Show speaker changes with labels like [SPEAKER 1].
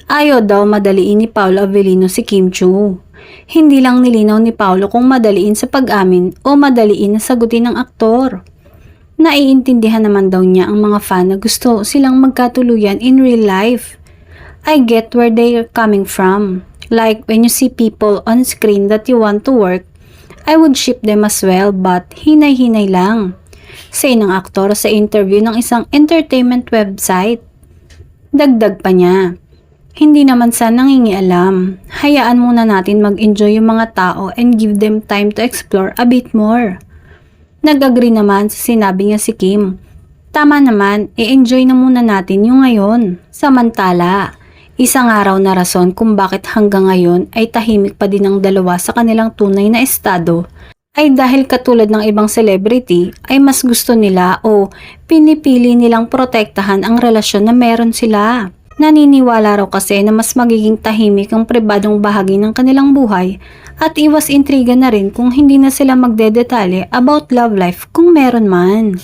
[SPEAKER 1] Ayaw daw madaliin ni Paolo Avellino si Kim Chiu. Hindi lang nilinaw ni Paolo kung madaliin sa pag-amin o madaliin na sagutin ng aktor. Naiintindihan naman daw niya ang mga fan na gusto silang magkatuluyan in real life. I get where they're coming from. Like when you see people on screen that you want to work, I would ship them as well but hinay-hinay lang. Say ng aktor sa interview ng isang entertainment website. Dagdag pa niya, hindi naman sa nangingialam. Hayaan muna natin mag-enjoy yung mga tao and give them time to explore a bit more. Nag-agree naman sa sinabi niya si Kim. Tama naman, i-enjoy na muna natin yung ngayon. Samantala, isang araw na rason kung bakit hanggang ngayon ay tahimik pa din ang dalawa sa kanilang tunay na estado ay dahil katulad ng ibang celebrity ay mas gusto nila o pinipili nilang protektahan ang relasyon na meron sila. Naniniwala raw kasi na mas magiging tahimik ang pribadong bahagi ng kanilang buhay at iwas intriga na rin kung hindi na sila magdedetalye about love life kung meron man.